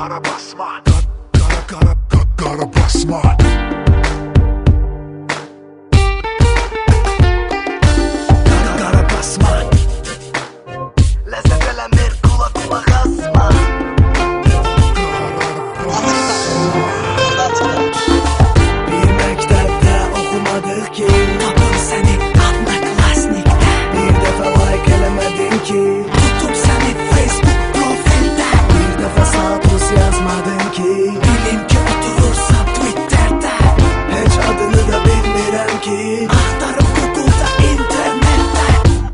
kara basma. Kara basma. Kara basma. Lezzet elemir kulak asma. Bir mektepte okumadık ki, Tapın seni atma klasnikte. bir defa like elemedin ki, Tutup seni Facebook profilde. bir defa sağ tuz yazmadın ki, Bilim ki oturursa Twitter'de. hiç adını da bilmirəm ki. Axtarım Google'da internette.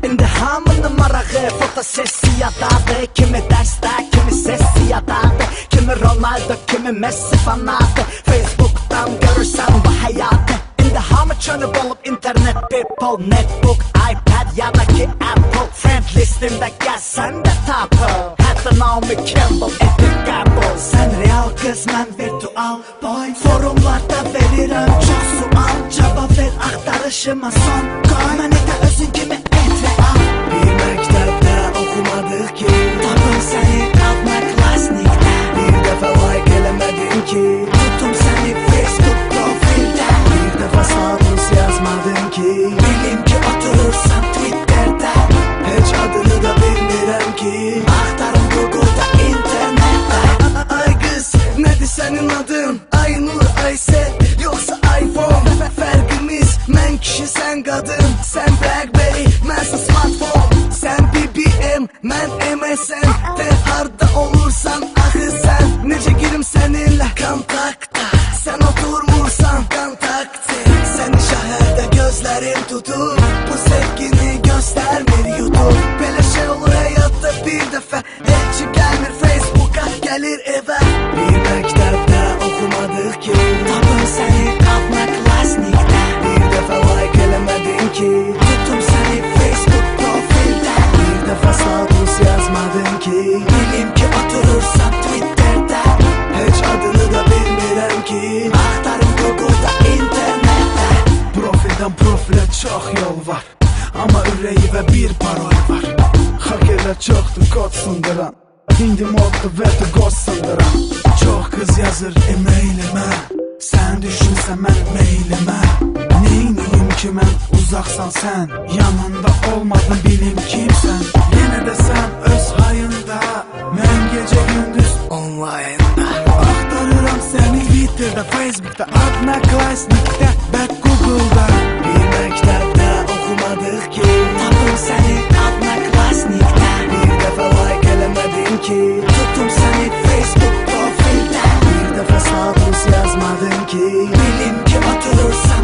İndi hamının marağı fotosessiyadadır. Kimi dərsdə, kimi sessiyadadır. Kimi Ronaldo, kimi Messi fanadı. Facebook'tan görürsən bu həyatı. İndi hamı çönüb olub internet people. Netbook, iPad ya da ki Apple. Friend listimdə gəlsən də tapıl. Hətta Naomi Campbell edib qəbul. Sən real qız, mən virtual boy. Forumlarda verirəm çox sual. Cavab ver axtarışıma son qoy. Məni də özün kimi et real. Bir mektepte okumadık ki, Tapın səni atma klasnikdə. bir defa like elemedin ki, Tutum səni Facebook profildə. bir defa sağ tuz yazmadın ki, Bilim ki oturursan Twitter'də. hiç adını da bilmirəm ki. Axtarım Google'da internetdə. Ay kız, nedir senin adın? Aynur, Aysel, yoksa iPhone? Fərqimiz, mən kişi, sen kadın. Sen Blackberry, mənsə smartphone. Sen BBM, mən MSN. De harda olursan, axı sen. Necə girim seninle kontakta? Sen oturmursan kontakte. Seni şəhərdə gözlərim tutur. Bu sevgini göstərmir YouTube. Belə şey olur həyatda bir dəfə. Heç gəlmir Facebook'a, gəlir evə. Bir məktəbdə okumadık ki, Tapın səni atma klasnikdə. bir dəfə like eləmədin ki, Tutum səni Facebook profildə. bir dəfə sağ tuz yazmadın ki, Bilim ki oturursan Twitter'də. heç adını da bilmirəm ki. Axtarım Google'da internetdə. Profildən profilə çox yol var, amma ürəyi və bir parol var. Hakerlər çoxdur kod sındıran, indi modlu və də qoz sındıran. Çox qız yazır e-mailimə, sən düşünsən mən meylimə. Neyniyim ki mən uzaqsan sən, yanında olmadım bilim kimsən. Yenə də sən öz hayında, mən gecə gündüz Online'da. axtarıram səni Twitter'da, Facebook'da, adına klasnikdə və Google'da. Bir məktəbdə okumadık ki, Tapın səni atma klasnikdə. bir dəfə like eləmədin ki, Tutum səni Facebook profildə. bir dəfə sağ tuz yazmadın ki, Bilim ki oturursan